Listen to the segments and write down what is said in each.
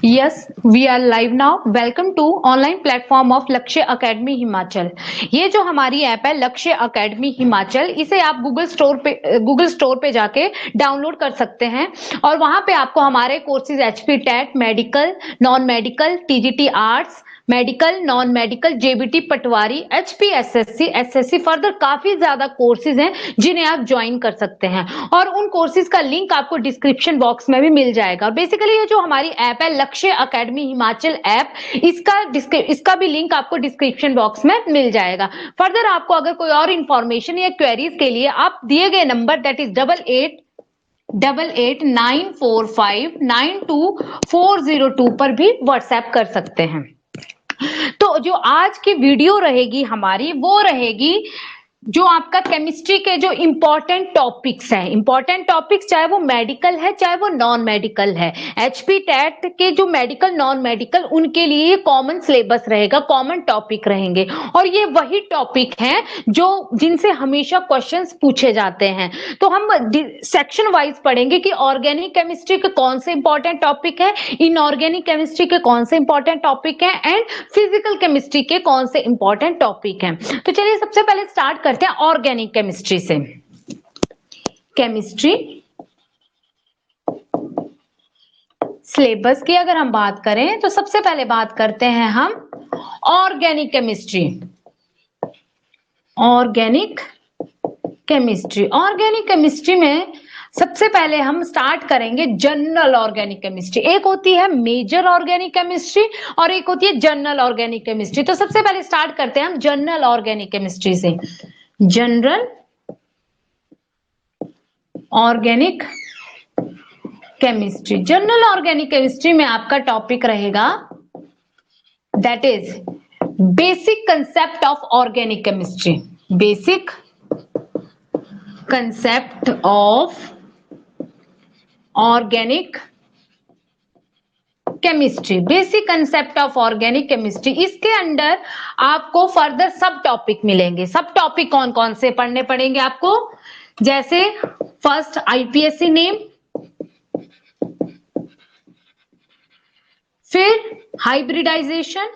Yes, we are live now. Welcome to online platform of लक्ष्य academy Himachal. ये जो हमारी ऐप है लक्ष्य अकेडमी हिमाचल, इसे आप गूगल स्टोर पे जाके डाउनलोड कर सकते हैं और वहां पे आपको हमारे courses HP TET, medical, non medical, TGT arts, medical, non medical, JBT patwari, HP SSC further काफी ज्यादा कोर्सेज हैं जिन्हें आप ज्वाइन कर सकते हैं और उन कोर्सेज का लिंक आपको डिस्क्रिप्शन बॉक्स में भी मिल जाएगा। बेसिकली ये जो हमारी ऐप है लक्ष्य अकेडमी हिमाचल ऐप, इसका भी लिंक आपको डिस्क्रिप्शन बॉक्स में मिल जाएगा। फर्दर आपको अगर कोई और इंफॉर्मेशन या क्वेरीज के लिए आप दिए गए नंबर दैट इज 88894592 पर भी व्हाट्सएप कर सकते हैं। तो जो आज की वीडियो रहेगी हमारी वो रहेगी जो आपका केमिस्ट्री के जो इंपॉर्टेंट टॉपिक्स हैं, इंपॉर्टेंट टॉपिक्स चाहे वो मेडिकल है चाहे वो नॉन मेडिकल है, एचपी टेट के जो मेडिकल नॉन मेडिकल उनके लिए कॉमन सिलेबस रहेगा, कॉमन टॉपिक रहेंगे और ये वही टॉपिक हैं जो जिनसे हमेशा क्वेश्चंस पूछे जाते हैं। तो हम सेक्शन वाइज पढ़ेंगे कि ऑर्गेनिक केमिस्ट्री के कौन से इंपॉर्टेंट टॉपिक है, इनऑर्गेनिक केमिस्ट्री के कौन से इंपॉर्टेंट टॉपिक है एंड फिजिकल केमिस्ट्री के कौन से इंपॉर्टेंट टॉपिक हैं। तो चलिए सबसे पहले स्टार्ट करते हैं ऑर्गेनिक केमिस्ट्री से। केमिस्ट्री सिलेबस की अगर हम बात करें तो सबसे पहले बात करते हैं हम ऑर्गेनिक केमिस्ट्री। ऑर्गेनिक केमिस्ट्री में सबसे पहले हम स्टार्ट करेंगे जनरल ऑर्गेनिक केमिस्ट्री। एक होती है मेजर ऑर्गेनिक केमिस्ट्री और एक होती है जनरल ऑर्गेनिक केमिस्ट्री। तो सबसे पहले स्टार्ट करते हैं हम जनरल ऑर्गेनिक केमिस्ट्री से। General organic chemistry, general organic chemistry में आपका टॉपिक रहेगा that is basic concept of organic chemistry. Basic concept of organic chemistry, basic concept of organic chemistry. इसके अंडर आपको फर्दर सब टॉपिक मिलेंगे। सब टॉपिक कौन कौन से पढ़ने पड़ेंगे आपको, जैसे फर्स्ट आईपीएससी नेम, फिर हाइब्रिडाइजेशन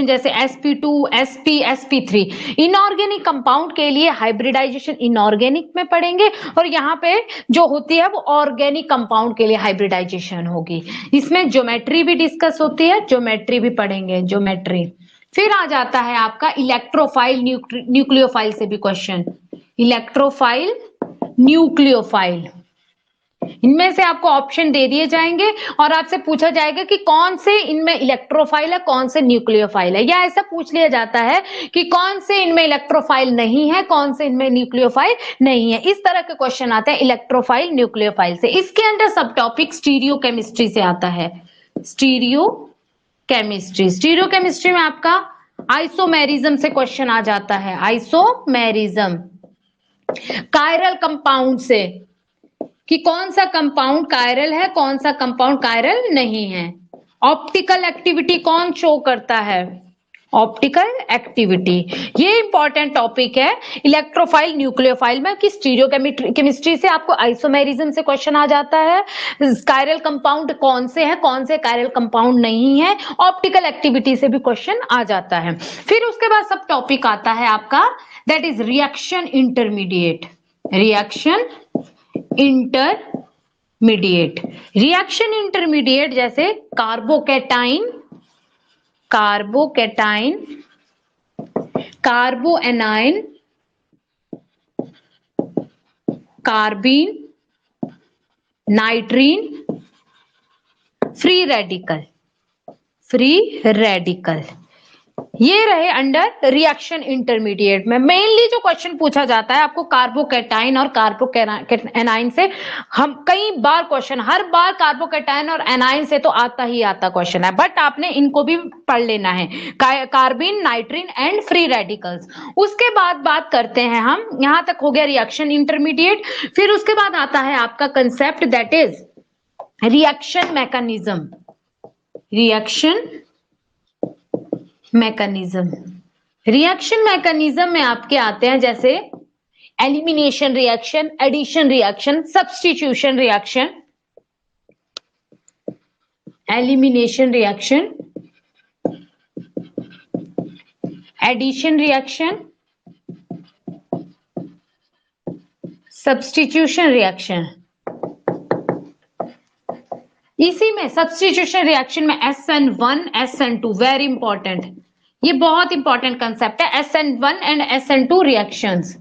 जैसे sp2, sp, sp3। Inorganic compound के लिए हाइब्रिडाइजेशन इनऑर्गेनिक में पढ़ेंगे और यहाँ पे जो होती है वो ऑर्गेनिक कंपाउंड के लिए हाइब्रिडाइजेशन होगी। इसमें ज्योमेट्री भी डिस्कस होती है, ज्योमेट्री भी पढ़ेंगे, ज्योमेट्री। फिर आ जाता है आपका इलेक्ट्रोफाइल, न्यूक्लियोफाइल से भी क्वेश्चन, इलेक्ट्रोफाइल, न्यूक्लियोफाइल। इनमें से आपको ऑप्शन दे दिए जाएंगे और आपसे पूछा जाएगा कि कौन से इनमें इलेक्ट्रोफाइल है, कौन से न्यूक्लियोफाइल है, या ऐसा पूछ लिया जाता है कि कौन से इनमें इलेक्ट्रोफाइल नहीं है, कौन से इनमें न्यूक्लियोफाइल नहीं है। इस तरह के क्वेश्चन आते हैं इलेक्ट्रोफाइल, न्यूक्लियोफाइल से। इसके अंदर सब टॉपिक स्टीरियो केमिस्ट्री से आता है। स्टीरियो केमिस्ट्री में आपका आइसोमेरिज्म से क्वेश्चन आ जाता है। आइसोमेरिज्म, कायरल कंपाउंड से कि कौन सा कंपाउंड कायरल है, कौन सा कंपाउंड कायरल नहीं है। ऑप्टिकल एक्टिविटी कौन शो करता है, ऑप्टिकल एक्टिविटी। ये इंपॉर्टेंट टॉपिक है इलेक्ट्रोफाइल, न्यूक्लियोफाइल में कि स्टीरियो केमिस्ट्री से आपको आइसोमेरिज्म से क्वेश्चन आ जाता है, कायरल कंपाउंड कौन से हैं, कौन से कायरल कंपाउंड नहीं है, ऑप्टिकल एक्टिविटी से भी क्वेश्चन आ जाता है। फिर उसके बाद सब टॉपिक आता है आपका that is reaction intermediate. Reaction intermediate जैसे carbocation, carbanion, carbene, nitrene, free radical. ये रहे अंडर रिएक्शन इंटरमीडिएट में। मेनली जो क्वेश्चन पूछा जाता है आपको कार्बोकेटाइन और कार्बोएनाइन से, हम कई बार क्वेश्चन, हर बार कार्बोकेटाइन और एनाइन से तो आता ही आता क्वेश्चन है, बट आपने इनको भी पढ़ लेना है, कार्बिन, नाइट्रीन एंड फ्री रेडिकल्स। उसके बाद बात करते हैं हम, यहां तक हो गया रिएक्शन इंटरमीडिएट। फिर उसके बाद आता है आपका concept that is reaction mechanism में आपके आते हैं जैसे elimination reaction, addition reaction, substitution reaction, elimination reaction, addition reaction, substitution reaction. इसी में सब्स्टिट्यूशन रिएक्शन में SN1 SN2 वेरी इंपॉर्टेंट, ये बहुत इंपॉर्टेंट कंसेप्ट है। SN1 एंड SN2 रिएक्शंस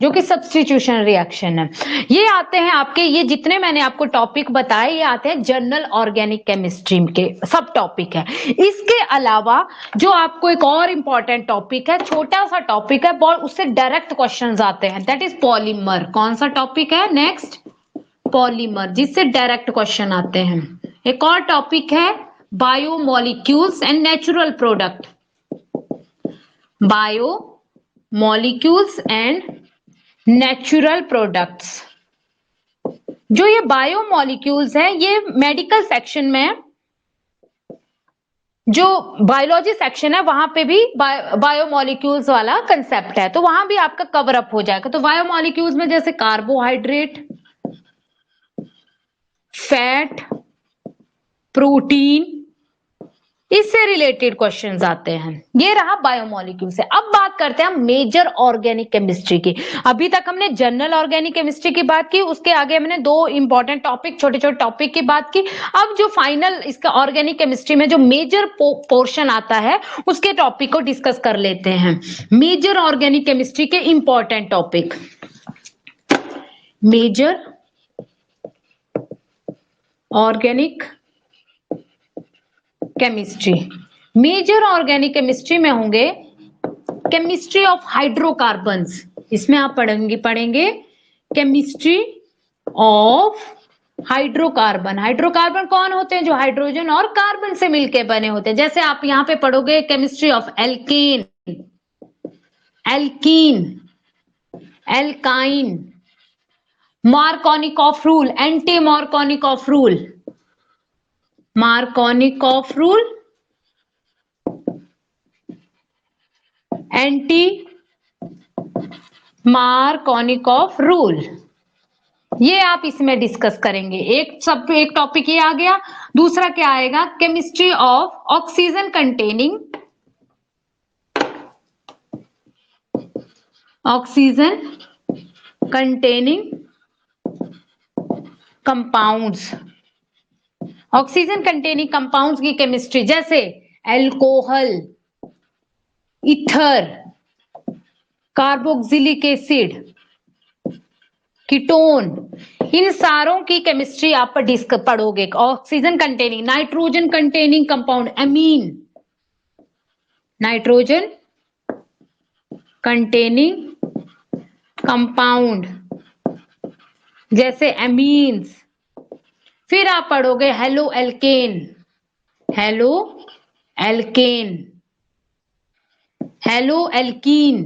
जो कि सब्स्टिट्यूशन रिएक्शन है, ये आते हैं आपके, ये जितने मैंने आपको टॉपिक बताए ये आते हैं जनरल ऑर्गेनिक केमिस्ट्री के सब टॉपिक है। इसके अलावा जो आपको एक और इंपॉर्टेंट टॉपिक है, छोटा सा टॉपिक है, बहुत उससे डायरेक्ट क्वेश्चंस आते हैं, दैट इज पॉलीमर। कौन सा टॉपिक है नेक्स्ट? पॉलीमर, जिससे डायरेक्ट क्वेश्चन आते हैं। एक और टॉपिक है biomolecules and natural product, biomolecules and natural products. जो ये बायोमोलिक्यूल्स है ये मेडिकल सेक्शन में, जो बायोलॉजी सेक्शन है वहां पे भी बायोमोलिक्यूल्स वाला कंसेप्ट है, तो वहां भी आपका कवर अप हो जाएगा। तो बायोमोलिक्यूल्स में जैसे कार्बोहाइड्रेट, फैट, प्रोटीन, इससे रिलेटेड क्वेश्चंस आते हैं। ये रहा बायोमोलिक्यूल से। अब बात करते हैं हम मेजर ऑर्गेनिक केमिस्ट्री की। अभी तक हमने जनरल ऑर्गेनिक केमिस्ट्री की बात की, उसके आगे हमने दो इंपॉर्टेंट टॉपिक, छोटे छोटे टॉपिक की बात की। अब जो फाइनल इसका ऑर्गेनिक केमिस्ट्री में जो मेजर पोर्शन आता है उसके टॉपिक को डिस्कस कर लेते हैं। मेजर ऑर्गेनिक केमिस्ट्री के important topic, major organic chemistry. Major organic chemistry में होंगे केमिस्ट्री ऑफ हाइड्रोकार्बन्स, इसमें आप पढ़ेंगे केमिस्ट्री ऑफ हाइड्रोकार्बन। हाइड्रोकार्बन कौन होते हैं? जो हाइड्रोजन और कार्बन से मिलके बने होते हैं। जैसे आप यहां पे पढ़ोगे chemistry of alkene, alkene, alkyne, Markovnikov rule, anti Markovnikov rule, Markovnikov rule, anti Markovnikov rule, ये आप इसमें डिस्कस करेंगे। एक टॉपिक ये आ गया। दूसरा क्या आएगा? Chemistry of oxygen containing, oxygen containing compounds, oxygen containing compounds की केमिस्ट्री, जैसे alcohol, ether, carboxylic acid, ketone, इन सारों की केमिस्ट्री आप पढ़ोगे। Oxygen containing, nitrogen containing compound, amine, nitrogen containing compound जैसे एमीन्स। फिर आप पढ़ोगे halo alkane, halo alkane, halo alkene,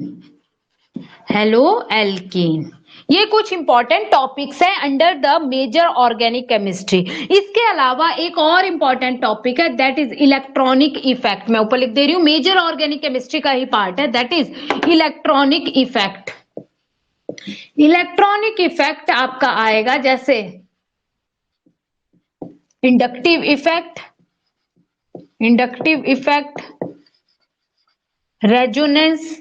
halo alkene. ये कुछ इंपॉर्टेंट टॉपिक्स हैं under the major organic chemistry. इसके अलावा एक और इंपॉर्टेंट टॉपिक है, दैट इज इलेक्ट्रॉनिक इफेक्ट। मैं ऊपर लिख दे रही हूं, मेजर ऑर्गेनिक केमिस्ट्री का ही पार्ट है, that is electronic effect. Electronic effect आपका आएगा जैसे inductive effect, inductive effect, resonance,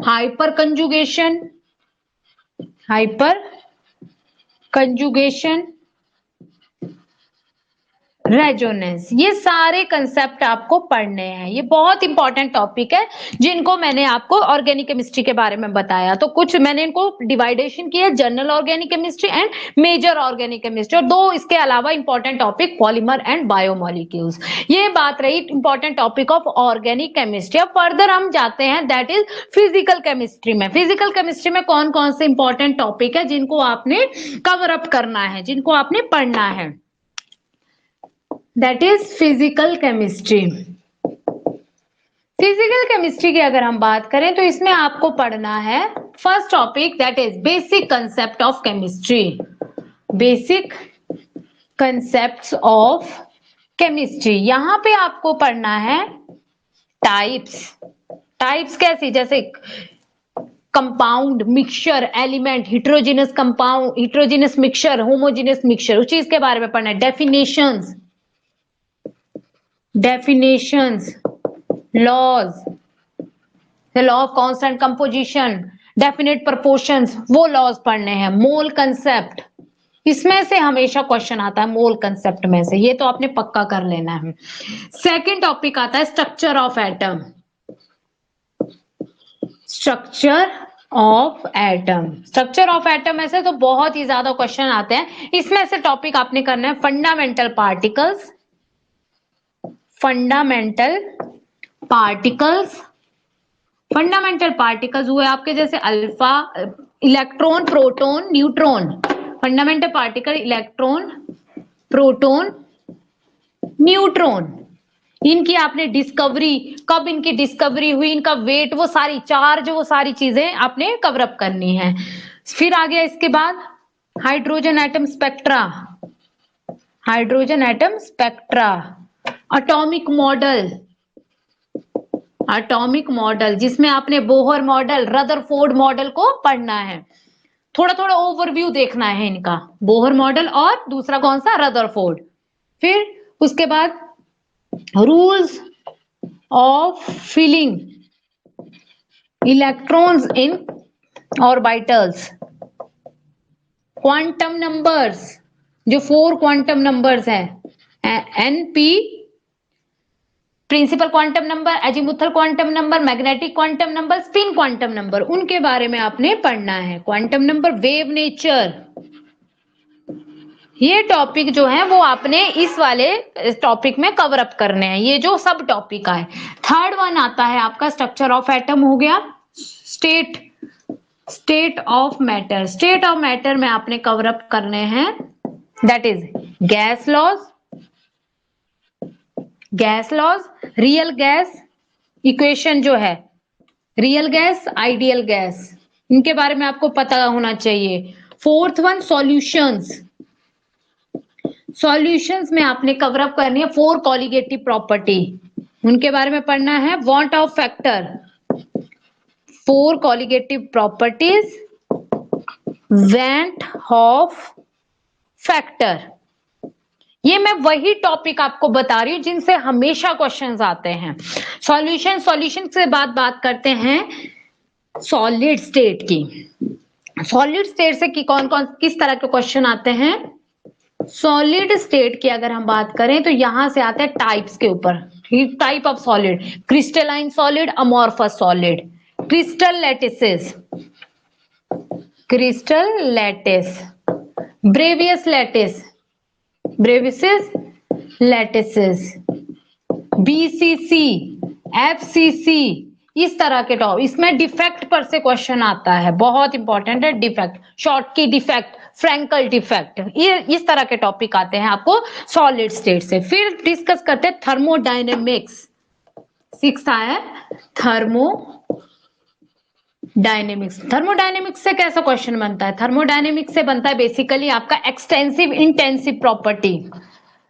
hyper conjugation, hyper conjugation, resonance. ये सारे कंसेप्ट आपको पढ़ने हैं। ये बहुत इंपॉर्टेंट टॉपिक है जिनको मैंने आपको ऑर्गेनिक केमिस्ट्री के बारे में बताया। तो कुछ मैंने इनको डिवाइडेशन किया, general organic chemistry and major organic chemistry, और दो इसके अलावा important topic polymer and biomolecules. ये बात रही important topic of organic chemistry. अब फर्दर हम जाते हैं दैट इज फिजिकल केमिस्ट्री में। फिजिकल केमिस्ट्री में कौन कौन से इंपॉर्टेंट टॉपिक है जिनको आपने कवर अप करना है, जिनको आपने पढ़ना है, that is physical chemistry. Physical chemistry की अगर हम बात करें तो इसमें आपको पढ़ना है first topic, that is basic concept of chemistry, basic concepts of chemistry. यहां पे आपको पढ़ना है टाइप्स। टाइप्स कैसी? जैसे compound, mixture, element, heterogeneous compound, heterogeneous mixture, homogeneous mixture, उस चीज के बारे में पढ़ना है। Definitions, laws, law of constant composition, definite proportions, वो लॉज पढ़ने हैं। मोल कंसेप्ट, इसमें से हमेशा क्वेश्चन आता है मोल कंसेप्ट में से, ये तो आपने पक्का कर लेना है। सेकंड टॉपिक आता है structure of atom. Structure of atom, structure of atom में से तो बहुत ही ज्यादा क्वेश्चन आते हैं। इसमें से टॉपिक आपने करना है fundamental particles, fundamental particles. Fundamental particles हुए आपके जैसे alpha, electron, proton, neutron. Fundamental particle electron, proton, neutron. इनकी आपने डिस्कवरी, कब इनकी डिस्कवरी हुई, इनका वेट, वो सारी चार्ज, वो सारी चीजें आपने कवर अप करनी है। फिर आ गया इसके बाद hydrogen atom spectra, hydrogen atom spectra, atomic model, atomic model जिसमें आपने बोहर मॉडल, रदरफोर्ड मॉडल को पढ़ना है। थोड़ा थोड़ा ओवरव्यू देखना है इनका, बोहर मॉडल और दूसरा कौन सा, रदरफोर्ड। फिर उसके बाद rules of filling electrons in orbitals, quantum numbers, जो 4 क्वांटम नंबर्स है, NP, principal quantum number, azimuthal quantum number, magnetic quantum number, spin quantum number, उनके बारे में आपने पढ़ना है। क्वांटम नंबर, वेव नेचर, ये टॉपिक जो है वो आपने इस वाले टॉपिक में कवर अप करने हैं, ये जो सब टॉपिक है। थर्ड वन आता है आपका स्ट्रक्चर ऑफ एटम हो गया, state of matter. State of matter में आपने कवर अप करने हैं, that is gas laws, gas laws, real gas equation जो है, रियल गैस, आइडियल गैस, इनके बारे में आपको पता होना चाहिए। फोर्थ वन सॉल्यूशंस, सॉल्यूशंस में आपने कवर अप करनी है 4 कॉलिगेटिव प्रॉपर्टी, उनके बारे में पढ़ना है। Want of factor, 4 colligative properties, want of factor. ये मैं वही टॉपिक आपको बता रही हूं जिनसे हमेशा क्वेश्चंस आते हैं। सॉल्यूशन से बात करते हैं सॉलिड स्टेट की। सॉलिड स्टेट से कौन कौन किस तरह के क्वेश्चन आते हैं। सॉलिड स्टेट की अगर हम बात करें तो यहां से आते हैं टाइप्स के ऊपर, type of solid, crystalline solid, amorphous solid, crystal lattices, crystal lattice, Bravais lattice, Bravais lattices, BCC, FCC, इस तरह के टॉप। इसमें डिफेक्ट पर से क्वेश्चन आता है, बहुत इंपॉर्टेंट है डिफेक्ट, शॉर्ट की डिफेक्ट, फ्रैंकल डिफेक्ट, ये इस तरह के टॉपिक आते हैं आपको सॉलिड स्टेट से। फिर डिस्कस करते हैं थर्मोडायनेमिक्स, 6 है थर्मोडायनेमिक्स। थर्मोडायनेमिक्स से कैसा क्वेश्चन बनता है, थर्मोडायनेमिक्स से बनता है बेसिकली आपका extensive intensive property,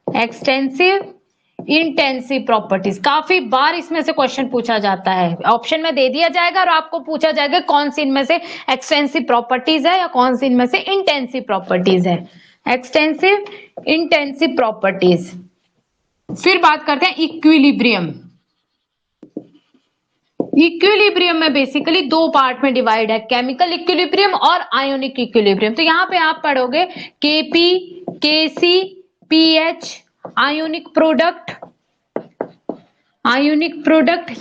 extensive intensive properties. काफी बार इसमें से क्वेश्चन पूछा जाता है, ऑप्शन में दे दिया जाएगा और आपको पूछा जाएगा कौन सी इनमें से एक्सटेंसिव प्रॉपर्टीज है या कौन सी इनमें से इंटेंसिव प्रॉपर्टीज है, एक्सटेंसिव इंटेंसिव प्रॉपर्टीज। फिर बात करते हैं इक्विलिब्रियम। इक्विलिब्रियम में बेसिकली 2 पार्ट में डिवाइड है, केमिकल इक्विलिब्रियम और आयोनिक इक्विलिब्रियम। तो यहाँ पे आप पढ़ोगे केपी, केसी, पीएच, आयोनिक प्रोडक्ट,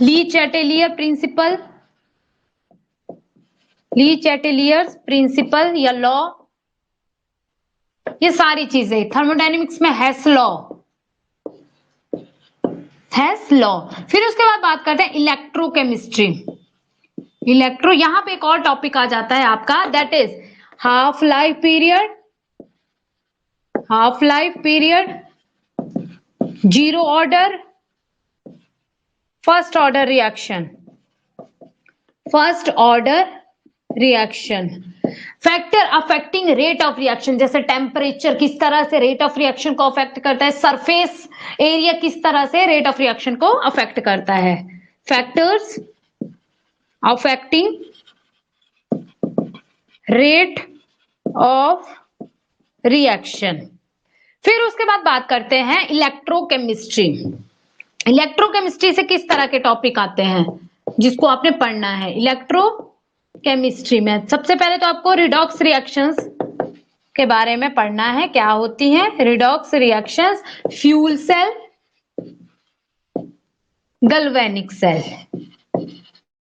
ली चैटेलियर प्रिंसिपल, ली चैटेलियर्स प्रिंसिपल या लॉ, ये सारी चीजें। थर्मोडायनेमिक्स में हेस लॉ, हेस लॉ। फिर उसके बाद बात करते हैं इलेक्ट्रोकेमिस्ट्री। इलेक्ट्रो, यहां पे एक और टॉपिक आ जाता है आपका, that is half life period, half life period, zero order, first order reaction, first order reaction, factor affecting rate of reaction, जैसे टेम्परेचर किस तरह से रेट ऑफ रिएक्शन को अफेक्ट करता है, सरफेस एरिया किस तरह से रेट ऑफ रिएक्शन को अफेक्ट करता है, factors affecting rate of reaction. फिर उसके बाद बात करते हैं इलेक्ट्रोकेमिस्ट्री। इलेक्ट्रोकेमिस्ट्री से किस तरह के टॉपिक आते हैं जिसको आपने पढ़ना है इलेक्ट्रोकेमिस्ट्री में। सबसे पहले तो आपको रिडॉक्स रिएक्शंस के बारे में पढ़ना है, क्या होती है redox reactions, fuel cell, galvanic cell,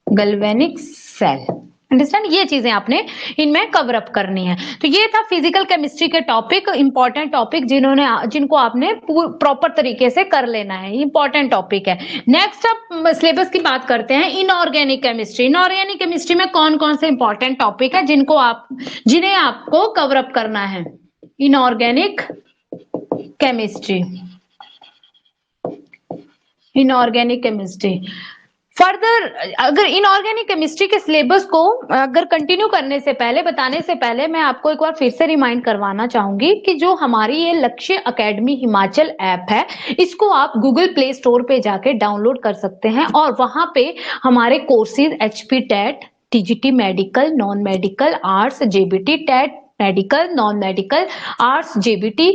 galvanic cell, understand, ये चीजें आपने इनमें कवर अप करनी है। तो ये था फिजिकल केमिस्ट्री के टॉपिक, इंपॉर्टेंट टॉपिक जिनको आपने प्रॉपर तरीके से कर लेना है, इंपॉर्टेंट टॉपिक है। नेक्स्ट अब सिलेबस की बात करते हैं इनऑर्गेनिक केमिस्ट्री। इनऑर्गेनिक केमिस्ट्री में कौन कौन से इंपॉर्टेंट टॉपिक है जिन्हें आपको कवर अप करना है। Inorganic chemistry, inorganic chemistry. Further अगर इनऑर्गेनिक केमिस्ट्री के सिलेबस को अगर कंटिन्यू करने से पहले, बताने से पहले, मैं आपको एक बार फिर से रिमाइंड करवाना चाहूंगी कि जो हमारी ये लक्ष्य एकेडमी हिमाचल ऐप है, इसको आप गूगल प्ले स्टोर पे जाके डाउनलोड कर सकते हैं और वहां पे हमारे courses HP TET, TGT medical, non medical, arts, JBT TET, medical, non medical, arts, JBT,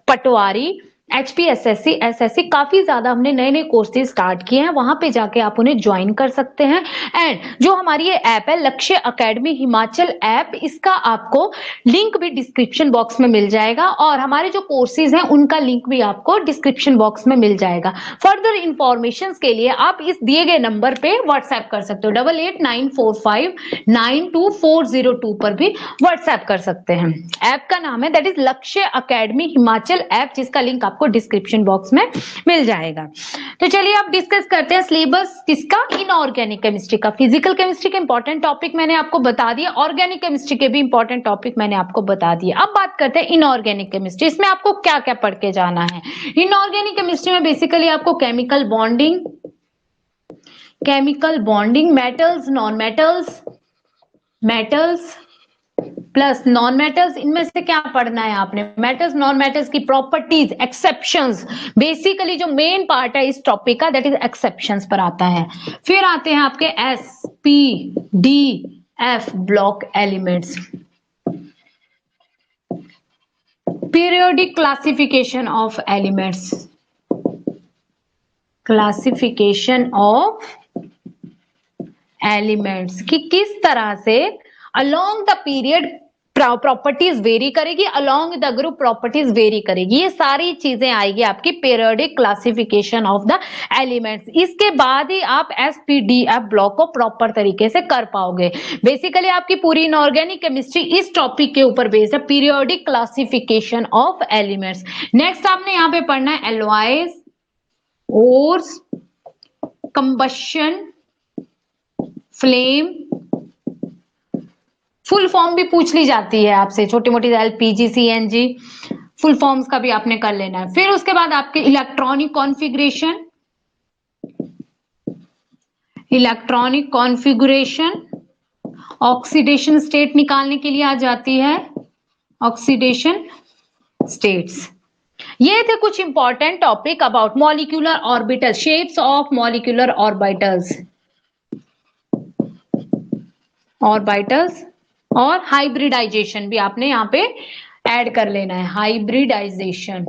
patwari, HP SSC, SSC, काफी ज्यादा हमने नए नए कोर्सेज स्टार्ट किए हैं, वहां पे जाके आप उन्हें ज्वाइन कर सकते हैं। एंड जो हमारी ये ऐप है लक्ष्य एकेडमी हिमाचल ऐप, इसका आपको लिंक भी डिस्क्रिप्शन बॉक्स में मिल जाएगा और हमारे जो कोर्सेज हैं उनका लिंक भी आपको डिस्क्रिप्शन बॉक्स में मिल जाएगा। फर्दर इंफॉर्मेशन के लिए आप इस दिए गए नंबर पे व्हाट्सएप कर सकते हो, 8894592402 पर भी व्हाट्सएप कर सकते हैं। ऐप का नाम है दैट इज लक्ष्य एकेडमी हिमाचल ऐप, जिसका लिंक आपको डिस्क्रिप्शन बॉक्स में मिल जाएगा। तो चलिए अब डिस्कस करते हैं सिलेबस किसका, इनऑर्गेनिक केमिस्ट्री का। फिजिकल केमिस्ट्री के इंपॉर्टेंट टॉपिक मैंने आपको बता दिया, ऑर्गेनिक केमिस्ट्री के भी इंपॉर्टेंट टॉपिक मैंने आपको बता दिया। अब बात करते हैं इनऑर्गेनिक केमिस्ट्री, इसमें आपको क्या क्या पढ़ के जाना है। इनऑर्गेनिक केमिस्ट्री में बेसिकली आपको chemical bonding, metals, non metals, metals plus non metals, इनमें से क्या पढ़ना है आपने, मेटल्स नॉन मेटल्स की प्रॉपर्टीज, एक्सेप्शंस, बेसिकली जो मेन पार्ट है इस टॉपिक का दैट इज एक्सेप्शंस पर आता है। फिर आते हैं आपके SPDF block elements, periodic classification of elements, classification of elements कि किस तरह से along the period properties vary करेगी, along the group properties vary करेगी, ये सारी चीजें आएगी आपकी periodic classification of the elements. इसके बाद ही आप SPDF ब्लॉक को प्रॉपर तरीके से कर पाओगे। बेसिकली आपकी पूरी इनऑर्गेनिक केमिस्ट्री इस टॉपिक के ऊपर बेस्ड है, periodic classification of elements. Next आपने यहाँ पे पढ़ना है alloys, ores, combustion, flame, full form भी पूछ ली जाती है आपसे, छोटी मोटी LPG, CNG, फुल फॉर्म्स का भी आपने कर लेना है। फिर उसके बाद आपके इलेक्ट्रॉनिक कॉन्फ़िगरेशन, ऑक्सीडेशन स्टेट निकालने के लिए आ जाती है, ऑक्सीडेशन स्टेट्स। ये थे कुछ important topic about molecular orbital, shapes of molecular orbitals और हाइब्रिडाइजेशन भी आपने यहाँ पे ऐड कर लेना है, हाइब्रिडाइजेशन।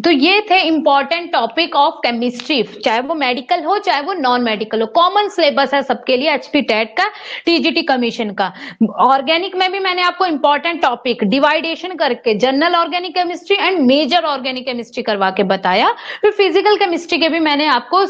तो ये थे इंपॉर्टेंट टॉपिक ऑफ केमिस्ट्री, चाहे वो मेडिकल हो चाहे वो नॉन मेडिकल हो, कॉमन सिलेबस है सबके लिए HP टेट का, TGT कमीशन का। ऑर्गेनिक में भी मैंने आपको इंपॉर्टेंट टॉपिक डिवाइडेशन करके general organic chemistry and major organic chemistry करवा के बताया। फिर फिजिकल केमिस्ट्री के भी मैंने आपको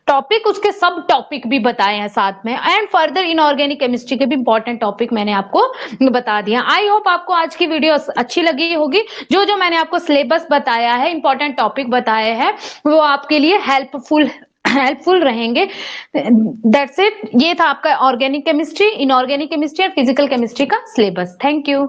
टॉपिक, उसके सब टॉपिक भी बताए हैं साथ में, एंड फर्दर इनऑर्गेनिक केमिस्ट्री के भी इंपॉर्टेंट टॉपिक मैंने आपको बता दिया। आई होप आपको आज की वीडियो अच्छी लगी होगी। जो मैंने आपको सिलेबस बताया है, इंपॉर्टेंट टॉपिक बताए हैं, वो आपके लिए हेल्पफुल रहेंगे। दैट्स इट, ये था आपका ऑर्गेनिक केमिस्ट्री, इनऑर्गेनिक केमिस्ट्री और फिजिकल केमिस्ट्री का सिलेबस। Thank you.